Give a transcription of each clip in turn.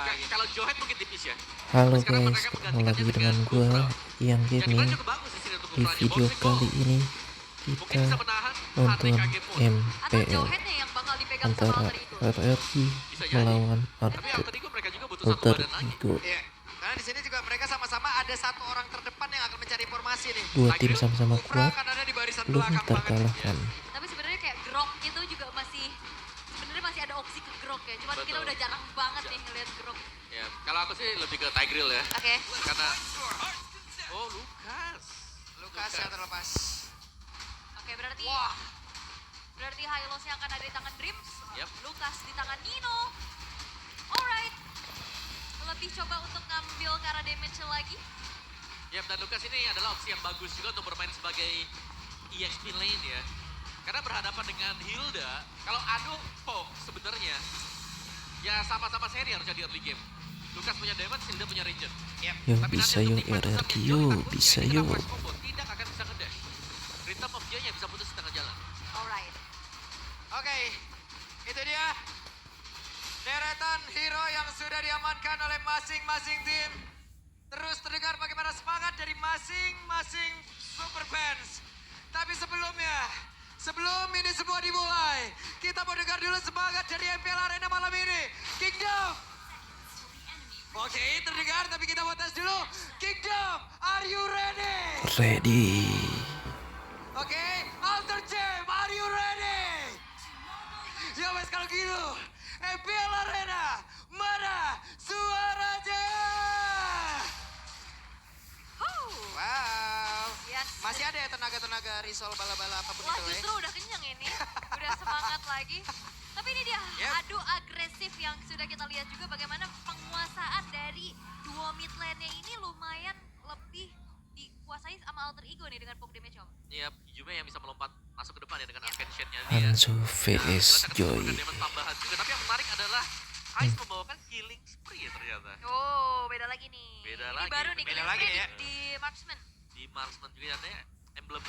Kalau Johet mungkin tipis ya. Halo Sekarang guys, mereka ketemu lagi menggantikannya dengan gua Bufra. yang Yang dimana gaming. cukup bagus di sini untuk Di Bufranya. video Bonus kali goal. ini Mungkin kita bisa menahan nonton HTKG Mode. Atau MPL Johetnya yang bakal dipegang sama antara Alter Ego. RRQ Bisa jadi. melawan Tapi Alter Ego mereka juga butuh satu Alter badan lagi. Ego. Iya, karena di sini juga mereka sama-sama ada satu orang terdepan yang akan mencari informasi nih. Dua tim sama-sama Bufra kuat, akan ada di barisan belum belakang banget. terkalahkan. Tapi sebenarnya kayak Grok itu juga masih sebenarnya masih ada opsi ke Grok ya. Cuman kita Betul. udah jarang banget nih ngeliat Grok. Ya, kalau aku sih lebih ke Tigreal ya. Oke. Karena oh Lukas. Lukas yang terlepas. Oke, berarti Wah, berarti Hylosnya akan ada di tangan Dreams. Yap. Lukas di tangan Nino. Alright. Lebih coba untuk ngambil ke arah damage lagi. Ya, dan Lukas ini adalah opsi yang bagus juga untuk bermain sebagai EXP lane ya. Karena berhadapan dengan Hilda, kalau adu Pog sebenarnya ya sama-sama seri harusnya di early game. Lukas punya damage, Hilda punya regen. Yo Tapi bisa nanti yo untuk nikmat RRQ besarnya, yo Joy takutnya bisa ini yo. kena flash combo, tidak akan bisa ngedash. Rhythm of Joy-nya bisa putus di tengah jalan. Alright. oke. Itu dia deretan hero yang sudah diamankan oleh masing-masing tim. Terus terdengar bagaimana semangat dari masing-masing super fans. Tapi sebelum ini semua dimulai, kita mau dengar dulu semangat dari MPL Arena malam ini. Kingdom. Oke, terdengar tapi kita mau tes dulu. Kingdom, are you ready? Ready. Oke, Alter Jam, are you ready? Ya wes kalau gitu, MPL Arena, mana suaranya? Wow, Yes. masih ada ya tenaga-tenaga risol bala-bala apapun Wah, itu ya? justru udah kenyang ini. Udah semangat lagi. Tapi ini dia Yep. adu agresif yang sudah kita lihat juga bagaimana penguasaan dari duo mid lane-nya ini lumayan lebih dikuasai sama Alter Ego nih dengan poke damage. Iya, Yume yang bisa melompat masuk ke depan ya dengan Arcane Shade-nya dia. Hanzo Nah, vs jelas akan Joy. memberikan damage tambahan juga. Tapi yang menarik adalah Ice membawakan Killing Spree ya ternyata. Oh, beda lagi nih. Beda Ini lagi, baru nih, beda Killing lagi Spree ya. di Marksman. Di Marksman juga ada emblem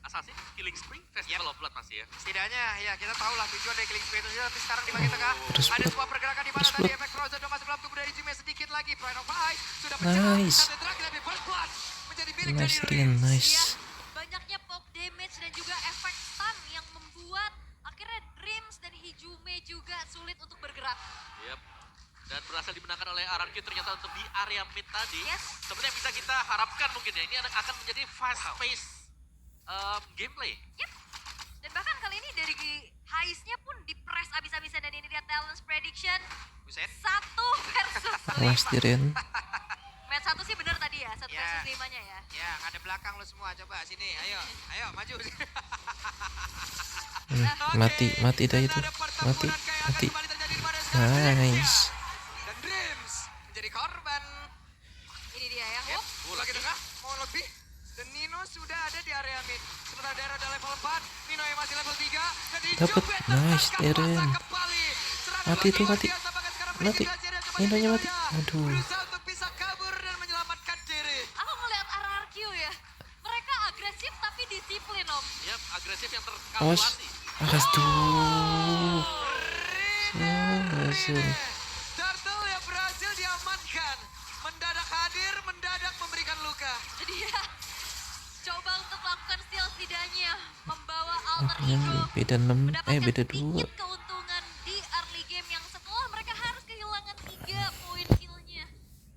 Assassin, Killing Spree, Festival of Blood masih ya. Setidaknya ya kita tahu lah tujuan dari Killing Spree itu tapi sekarang di bagian tengah Terus ada blood. sebuah pergerakan di mana Terus tadi blood. efek Frozen udah masuk dalam tubuh dari Jimmy sedikit lagi. Pride of Ice sudah pecah. Nice. Satu terakhir tapi First Blood menjadi milik Nice dari Rian, Rims. nice. Iya, banyaknya poke damage dan juga efek stun yang membuat akhirnya Dreams dan Ijume juga sulit untuk bergerak. Yep. Dan berhasil dimenangkan oleh RRQ ternyata untuk di area mid tadi. Yes. Sebenarnya bisa kita harapkan mungkin ya, ini akan menjadi fast pace gameplay. Yep. Dan bahkan kali ini dari Heist-nya pun di-press abis-abisan dan ini dia Talents Prediction. Buset. 1 versus 5. Awas Diren. Match 1 sih bener tadi ya, 1 Ya. versus 5-nya ya. Ya, ada belakang lo semua. Coba sini. Ayo maju. Mati dah itu. Mati. Nice. Dan Dreams menjadi korban. Ini dia ya. Ya, Oh, lagi tengah mau lebih. Dan Nino sudah ada di area mid. Sementara Dara udah level 4, Nino yang masih level 3. Dan Dapet. Ijume Nice, tertangkap Deren. basah kembali. Serangan Mati lagi tuh, luar mati. biasa, bahkan sekarang Mati. Brigadier Jaya coba Ninonya mati. Jaya. Aduh. Berusaha untuk bisa kabur dan menyelamatkan diri. aku ngeliat RRQ ya. Mereka agresif tapi disiplin om. Yep, agresif yang Awas. terkalkulasi. Awas tuh. Langsung. Turtle yang berhasil diamankan. Mendadak hadir, mendadak memberikan luka. Jadi ya, coba untuk melakukan steal setidaknya. Membawa Alter Ego. Beda 6, Mendapatkan beda 2. sedikit keuntungan di early game yang setelah mereka harus kehilangan 3 poin killnya.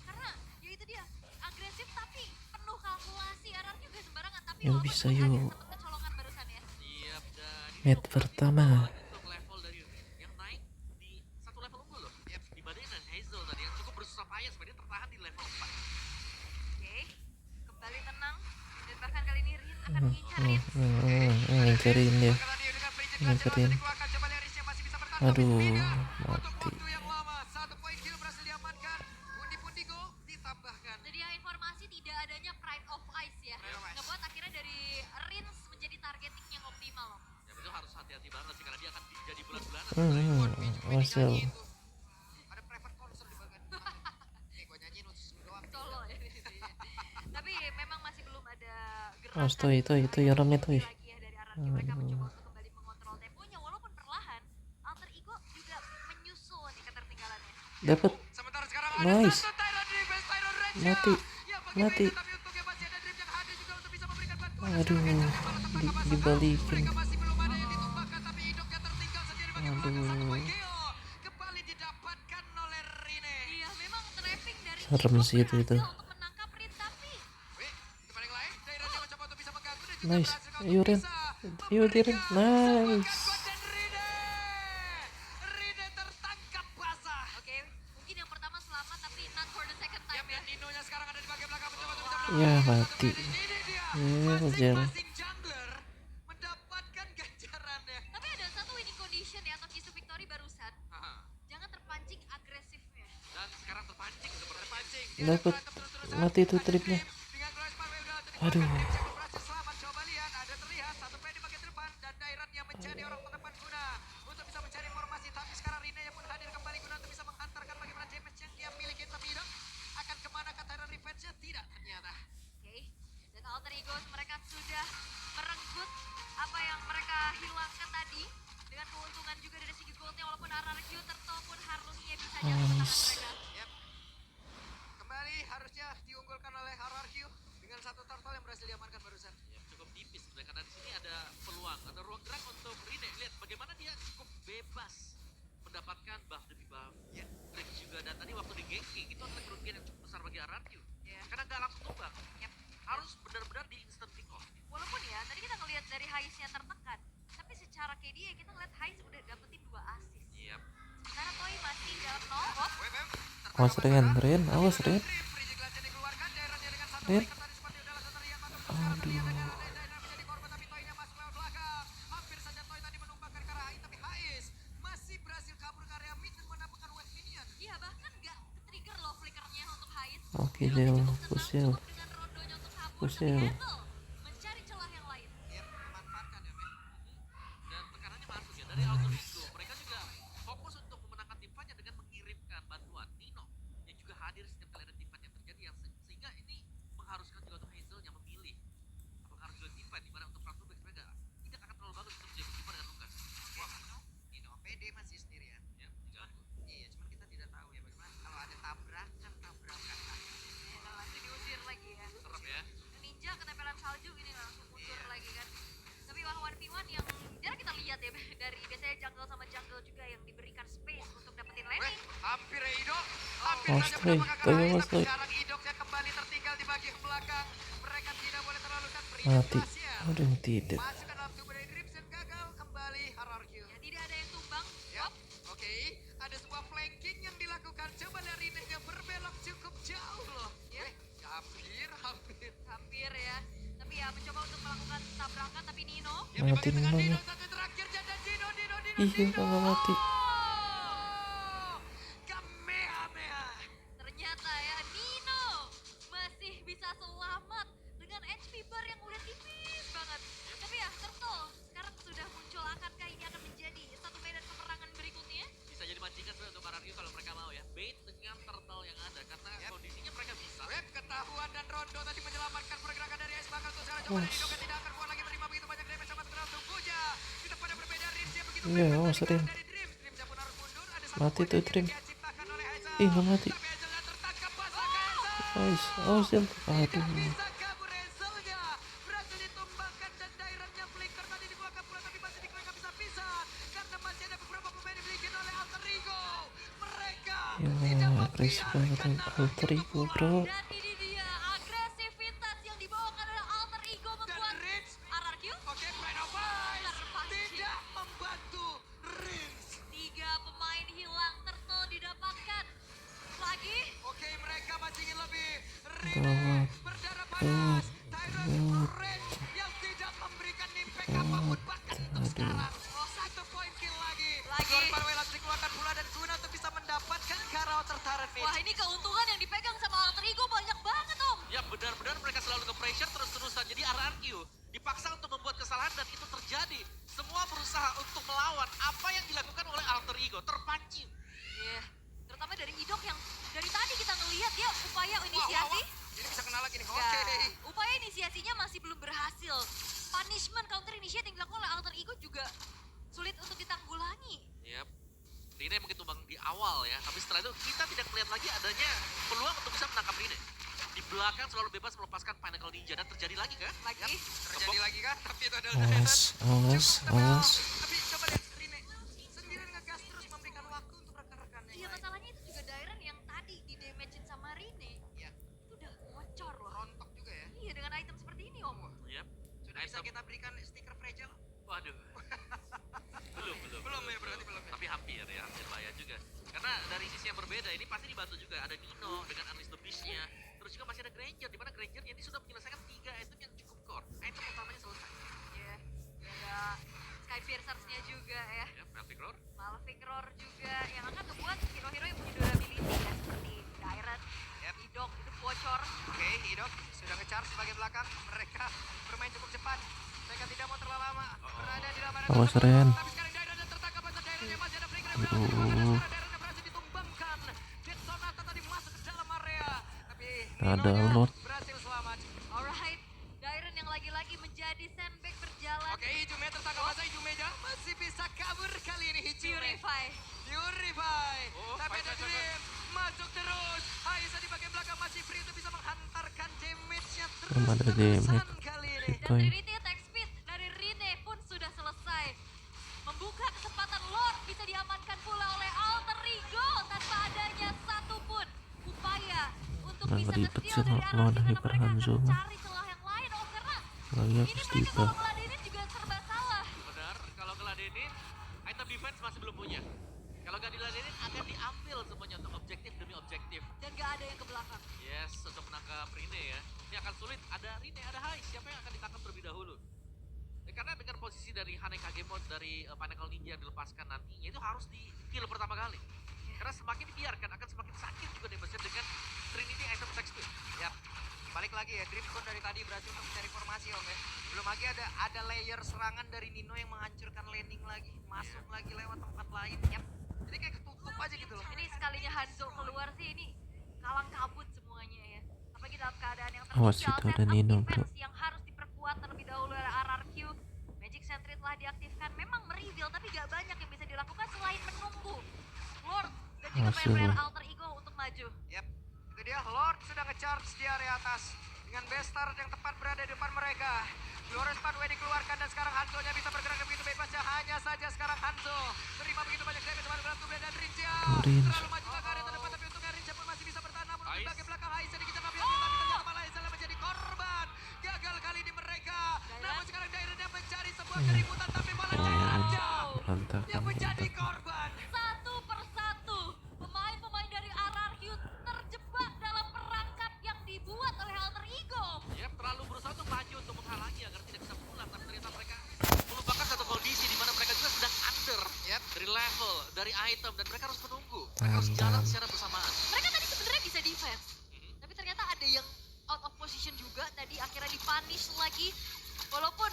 Karena ya itu dia, agresif tapi penuh kalkulasi. RRQ juga sembarangan. Tapi Yuk, walaupun bisa, agak yuk. sempet kecolongan barusan ya. Yep, dan ini Match cukup pertama. untuk level dari yang naik di satu level unggul loh. Yep, dibandingin dengan Hazel tadi yang cukup bersusah payah supaya dia tertahan di level 4. Oke, kembali tenang. Dan bahkan kali ini Rin akan mengincarin. Ngincerin dia. Maka tadi dengan prinsip Ngincerin. dikeluarkan, coba lihat Riznya masih bisa bertahan. Aduh, Tapi tidak. Untuk mati. waktu yang lama, 1 poin kill berhasil diamankan. Pundi-pundi gol ditambahkan. Jadi ya informasi tidak adanya Pride of Ice ya. Pride of Ice. Ngebuat akhirnya dari Rins menjadi targeting yang optimal loh. Ya itu harus hati-hati banget sih karena dia akan jadi bulan-bulanan. Wasel. Ada private concert di bagian. Gua nyanyiin khusus lu doang. Solo ya. Tapi memang masih belum ada gerakan. Awas tuh, itu yang remit tuh. lagi ya dari RRQ. Mereka mencoba untuk kembali mengontrol temponya walaupun perlahan. Alter Ego juga menyusul nih ketertinggalannya. Dapat. Sementara sekarang Nice. satu Tyrant defense, Tyrant Rage. Mati. Ya, bagi Mati. mereka, tapi untungnya masih ada Dream yang hadir juga untuk bisa memberikan bantuan. Dan Aduh, sekarang Genjar balas apakah masuk? dibalikin. Mereka masih belum ada yang ditumbangkan, tapi hidupnya tertinggal sendiri bagi membakar satu poin Aduh. kill. Kembali didapatkan oleh Rine. Iya, memang trapping dari Serem Igo sih itu. berhasil untuk menangkap Rin, tapi Wih, teman yang lain, Dairan yang mencoba untuk bisa mengganggu dan juga Nice. berhasil untuk Ayo, Ren. bisa Ayo, Ren. memberikan Nice. semangat buat dan Rine. Rine tertangkap basah. oke, mungkin yang pertama selamat tapi not for the second Yap, time ya. dan Ninonya sekarang ada di bagian belakang mencoba untuk bisa Ya, mendapatkan mati. satu kali. Ini dia, Jel. masing-masing jungler mendapatkan ganjarannya. Tapi ada satu winning condition ya atau kisu victory barusan. Haha. Jangan terpancing agresifnya. Dan sekarang terpancing seperti Terpancing. Dapat. Mati itu tripnya. Dengan Grace Parway udah untuk Aduh. dipakai, Dream yang berhasil selamat. Coba lihat, ada terlihat satu play di bagian depan dan Dairan yang menjadi orang terdepan guna untuk bisa mencari informasi. Tapi sekarang Rina yang pun hadir kembali guna untuk bisa menghantarkan bagaimana damage yang dia miliki. Tapi hidup akan kemana ke Dairan revenge-nya? Tidak ternyata. Oke. Dan alter ego mereka sudah merenggut apa yang mereka hilangkan tadi dengan keuntungan juga dari segi goldnya walaupun RRQ Turtle pun harusnya bisa jatuh ke tangan mereka. Yep. Kembali harusnya diunggulkan oleh RRQ dengan satu turtle yang berhasil diamankan barusan. ya, cukup tipis sebenarnya karena di sini ada peluang, ada ruang gerak untuk Rine. Lihat bagaimana dia cukup bebas mendapatkan buff demi buff. Ya. Drake juga dan tadi waktu di ganking itu adalah kerugian yang cukup besar bagi RRQ. Ya. Karena nggak langsung tumbang. Yap. Harus benar-benar di instant pick off. Walaupun ya tadi kita ngelihat dari Heist-nya tertekan, tapi secara KDA kita ngeliat Heist udah dapetin 2 assist. Yap. Sementara Toy masih dalam 0 hop. WBM Awas, Ren. Ren. Awas, Ren. Ren. Aduh. Iya bahkan nggak trigger loh flickernya untuk Heist. Oke, Dia Jel. cukup Push, senang Jel. cukup dengan rondonya untuk kabur, Push, tapi Jel. Hazel mencari celah yang lain. Dan tekanannya masuk ya dari Alter Ego. Mereka juga fokus untuk memenangkan tim fight dengan mengirimkan bantuan Nino yang juga hadir setiap kali ada tim fight yang terjadi yang sehingga ini mengharuskan juga untuk Hazel yang memilih apakah harus juga tim fight di mana untuk front to back mereka tidak akan terlalu bagus untuk jadi keeper dengan Lukas. Wah, Nino pede masih sendirian. Ya, diganggu. Iya, cuman kita tidak tahu ya bagaimana kalau ada tabrakan lah. Ya, kalau langsung diusir lagi ya. Serem ya. Ninja ketempelan salju ini langsung mundur Iya. lagi kan. Tapi 1v1 yang jarang kita lihat ya dari biasanya jungle sama jungle juga yang diberikan space untuk dapetin Weh, laning. hampir ya Ido. Hampir Oh, saja stray. mendapatkan Toyo, Rais, mas, tapi Toyo. sekarang Idoknya kembali tertinggal di bagian belakang. Mereka tidak boleh terlalu kan beri Mati. Glacier. Aduh, tidak. Masuk ke dalam tubuh dari Dreams dan gagal kembali RRQ. Ya tidak ada yang tumbang. Ya, oke. Ada sebuah flanking yang dilakukan. Coba dari Rinenya berbelok cukup jauh loh. Ya. Hampir. Hampir ya. Tapi ya mencoba untuk melakukan tabrakan tapi Nino. Ya, di Mati bagian tengah Ninonya. Dino, satu terakhir dan Dino. Ih, nggak mati. Oh, Kamehameha. Ternyata ya Nino masih bisa selamat dengan HP bar yang udah tipis banget. Tapi ya Turtle sekarang sudah muncul, akankah ini akan menjadi satu medan peperangan berikutnya? Bisa jadi mancingkan sebenarnya untuk RRQ kalau mereka mau ya. Bait dengan turtle yang ada karena Yap. kondisinya mereka bisa. Web ketahuan dan Rondo tadi menyelamatkan pergerakan dari Ice Bakal. Tuh sekarang coba dari Dino tidak akan kuat lagi menerima begitu banyak damage sama sekarang tunggunya. Di depan yang berbeda Rims yang begitu Iya, bebas awas, dari Rin. dari Dreams. Dreams yang pun harus mundur. Ada satu Mati poin tuh, yang Dream. dia ciptakan oleh Hazel. Ih, nggak mati. Tapi Hazelnya tertangkap basah ke Hazel. Nice. Awas, Jel. Tidak Aduh. bisa kabur Hazelnya. Berhasil ditumbangkan dan Dairannya flicker tadi dibuangkan pula tapi masih dikeluarkan bisa-bisa. Karena masih ada beberapa pemain dimiliki oleh Alter Ego. Mereka Ya, tidak agresif banget membiarkan Alter RRQ Ego, untuk bro. pulang. Dan ini dia agresivitas yang dibawakan oleh Alter Ego Dan membuat Rins, RRQ oke, Pride of Ice terpancing. tidak membantu Rins. 3 pemain hilang, Turtle didapatkan lagi. Oke, mereka masih ingin lebih. Gawat. Rins berdarah panas. Tyrant Rins yang tidak memberikan impact apapun bahkan untuk Aduh. sekarang. Oh, satu poin kill lagi. Lord Parway langsung dikeluarkan pula dan guna untuk bisa mendapatkan Karao tertarik nih. Wah ini keuntungan yang dipegang sama Alter Ego banyak banget Om. Ya benar-benar mereka selalu nge-pressure terus-terusan. Jadi RRQ dipaksa untuk membuat kesalahan dan itu terjadi. Semua berusaha untuk melawan apa yang dilakukan oleh Alter Ego. Terpancing. Iya. Terutama dari Idok yang dari tadi kita ngelihat dia upaya inisiasi. Ini bisa kena lagi nih. Ya, Oke. upaya inisiasinya masih belum berhasil. Punishment counter initiate yang dilakukan oleh Alter Ego juga sulit untuk ditanggulangi. Yap. Rine mungkin tumbang di awal ya, tapi setelah itu kita tidak melihat lagi adanya peluang untuk bisa menangkap Rine. Di belakang selalu bebas melepaskan Pinnacle Ninja dan terjadi lagi kan? Lagi. Terjadi lagi kan? Tapi itu adalah Awas, awas, awas. Tapi coba lihat Rine sendirian ngegas terus memberikan waktu untuk rekan-rekannya. Iya, masalahnya itu juga Dairen yang tadi di damagein sama Rine. Iya. Itu udah bocor loh. Rontok juga ya. Iya, dengan item seperti ini om. Yap. Sudah bisa kita berikan stiker fragile? Waduh. belum. Belum ya, berarti belum ya. Tapi hampir ya, hampir bahaya juga. Karena dari sisi yang berbeda, ini pasti dibantu juga. Ada Nino dengan Unleash the Beast-nya. Terus juga masih ada Granger, di mana Grangernya ini sudah menyelesaikan 3 item yang cukup core. Item utamanya selesai. Iya. Ada Sky Piercers-nya juga ya. Ya, Melting Roar. Malefic Roar juga yang akan ngebuat hero-hero yang punya durability ya seperti Dairen, Yap. Idok itu bocor. Oke, Hidok sudah nge-charge sebagai belakang. Mereka bermain cukup cepat. Mereka tidak mau terlalu lama berada di dalam area Awas, tersebut. Ren. Tapi sekarang Dairen tertangkap atau Dairen yang masih ada flicker yang berhasil dilakukan. Dan sekarang Dairen yang berhasil ditumbangkan. Jet Sonata tadi masuk ke dalam area. Tapi Ada Nino-nya Lord. berhasil selamat. Alright, Dairen yang lagi-lagi menjadi sandbag berjalan. Oke, Hijume tertangkap basah. Hijume masih bisa kabur kali ini Hijume. Purify. Purify. Oh, Tapi fight, ada fight, Dream. Masuk terus. Haisa di bagian belakang masih free untuk bisa menghantarkan damage-nya Belum ada terus-terusan damage. kali ini. Dan Toy. Trinity attack speed dari Rine pun sudah selesai. Membuka kesempatan Lord bisa diamankan pula oleh Alter Ego tanpa adanya satupun upaya untuk Nah, bisa ribet nge-steal sih dari kalau arah ada mana Hyper mereka akan Hanzo mah. mencari celah yang lain om karena Lagi ini habis mereka tiba. kalau ngeladenin juga serba salah. Benar, kalau ngeladenin, item defense masih belum punya. Kalau nggak diladenin, akan diambil semuanya untuk objektif demi objektif. Dan gak ada yang ke belakang. Yes, untuk menangkap Rine ya. Ini akan sulit. Ada Rine, ada Hai. Siapa yang akan ditangkap terlebih dahulu? Karena dengan posisi dari Hane Kagemon dari Pinnacle Ninja yang dilepaskan nantinya itu harus di kill pertama kali. Karena semakin dibiarkan akan semakin sakit juga damage dengan Trinity item attack speed. Yap. Balik lagi ya, Dream pun dari tadi berhasil untuk mencari formasi om ya. Belum lagi ada layer serangan dari Nino yang menghancurkan landing lagi. Masuk lagi lewat tempat lain. Yap. Jadi kayak ketutup aja gitu loh. Ini sekalinya Hanzo keluar sih ini kalang kabut semuanya ya. Apalagi dalam keadaan yang Awas, tertinggal. itu Set ada up Nino, bro. defense yang harus diperkuat terlebih dahulu oleh RRQ. Magic Sentry telah diaktifkan. Memang mereveal tapi gak banyak yang bisa dilakukan selain menunggu Lord dan juga Masih, player bro. Alter Ego untuk maju. Yap. Itu dia Lord sudah nge-charge di area atas. Dengan Bestard yang tepat berada di depan mereka. Glorious Pathway dikeluarkan dan sekarang Hanzo-nya bisa bergerak begitu bebasnya. Hanya saja sekarang Hanzo terima begitu banyak damage teman beratu dan Rinja. Rinja. Terlalu maju ke area terdepan tapi untungnya Rinja pun masih bisa bertahan. Namun di bagian belakang Haisa dikejar tapi ternyata malah Haisa menjadi korban. Gagal kali ini mereka. Namun sekarang Dairen mencari sebuah keributan tapi malah Dairen Berantakan, yang menjadi berantakan. korban. Satu persatu pemain-pemain dari RRQ terjebak dalam perangkap yang dibuat oleh Alter Ego. Ya, terlalu berusaha untuk maju untuk menghalangi agar tidak bisa pulang, tapi ternyata mereka melupakan satu kondisi di mana mereka juga sedang under dari level, dari item, dan mereka harus menunggu. Mereka harus jalan secara bersamaan. Mereka tadi sebenarnya bisa defense, tapi ternyata ada yang out of position juga tadi akhirnya dipunish lagi. Walaupun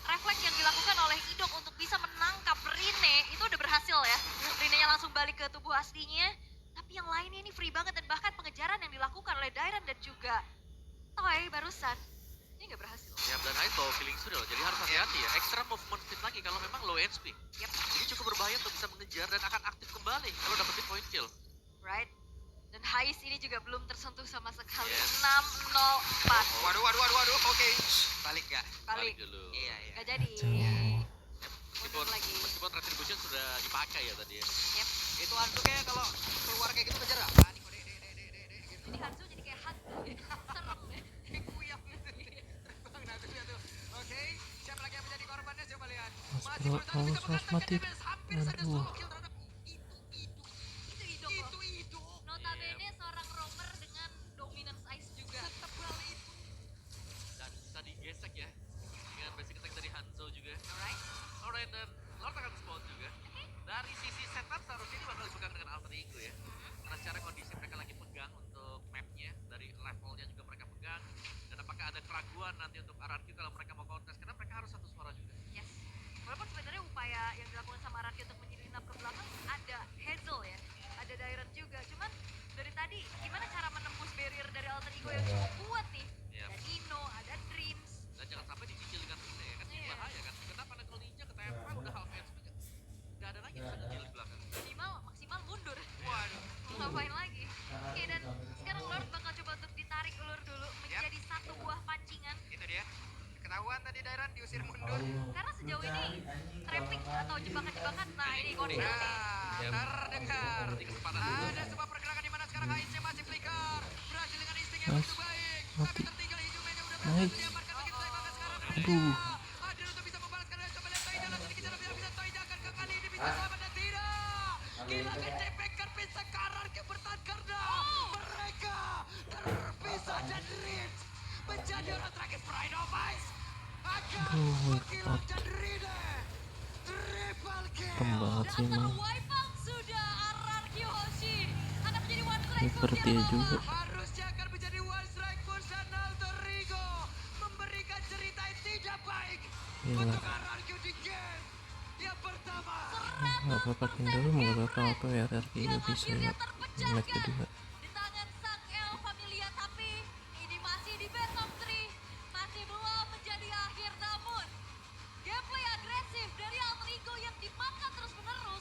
refleks yang dilakukan oleh Idok untuk bisa menangkap Rine itu udah berhasil ya. Rine-nya langsung balik ke tubuh aslinya. Tapi yang lainnya ini free banget dan bahkan pengejaran yang dilakukan oleh Dairen dan juga Toy barusan ini nggak berhasil. Ya, dan Hai bawa feeling sudah loh, jadi harus hati-hati ya. Extra movement speed lagi kalau memang low HP. Yap, Ini cukup berbahaya untuk bisa mengejar dan akan aktif kembali kalau dapetin point kill. right. Dan Hais ini juga belum tersentuh sama sekali. Yes. 604. Waduh. Oke. Balik gak? Balik. dulu. Iya. Gak jadi. Aduh. Meskipun, lagi. meskipun retribution sudah dipakai ya tadi ya. Yep. Itu Hanzo-nya kalau keluar kayak gitu kejar gak? Panik kok, dek. Jadi Hanzo jadi kayak hantu. Serem ya. Kuyang gitu. Terbang Hanzo-nya tuh. Oke, siapa lagi yang menjadi korbannya? Coba lihat. Mas, Masih bro, berusaha bisa awas, menghantarkan mati. damage. Hampir saja Aduh. solo kill terhadap Itu Idok loh. itu Idok. Notabene seorang roamer dengan dominance ice juga. Setebal itu. Dan bisa digesek ya. Dengan basic attack dari Hanzo juga. Alright. Alright, dan Lord akan spawn juga. Dari sisi setup seharusnya ini bakal dipegang dengan Alter Ego ya. Karena secara kondisi mereka lagi pegang untuk mapnya, dari levelnya juga mereka pegang. Dan apakah ada keraguan nanti untuk RRQ kalau mereka mau contest, karena mereka harus satu suara juga. Yes. Walaupun sebenarnya upaya yang dilakukan sama Raki untuk menyelinap ke belakang nanti Dairan diusir mundur. Karena sejauh ini trapping atau jebakan-jebakan, nah ini koordinasi. Nah, terdengar. Berarti kesempatan. Ada sebuah pergerakan di mana sekarang HIC masih flicker. Berhasil dengan insting yang Nice. begitu baik. Mati. Tapi tertinggal hidungnya udah Nice. berhasil diamankan begitu baik. Maka sekarang ada Aduh. Adil untuk bisa membalaskan dan coba lihat Toida langsung dikejar bila Toida akan ke kali ini bisa selamat dan tidak. Gila gede Baker bisa karar ke bertahan karena mereka terpisah dan Rich menjadi orang terakhir Pride of Ice akan menghilang dan Rine triple kill. Serem banget sih Dan emang. Wipeout sudah RRQ Hoshi akan menjadi one strike Sniper force dia yang juga. bawah. Harusnya akan menjadi one strike force dan Alter Ego memberikan cerita yang tidak baik Gila. untuk RRQ di game yang pertama. Nggak apa-apa Kindle, nggak apa-apa apa ya RRQ Yang bisa akhirnya lag terpecahkan kedua. di tangan sang El Familia, tapi ini masih di best of 3, masih belum menjadi akhir. Namun gameplay agresif dari Alter Ego yang dimakan terus menerus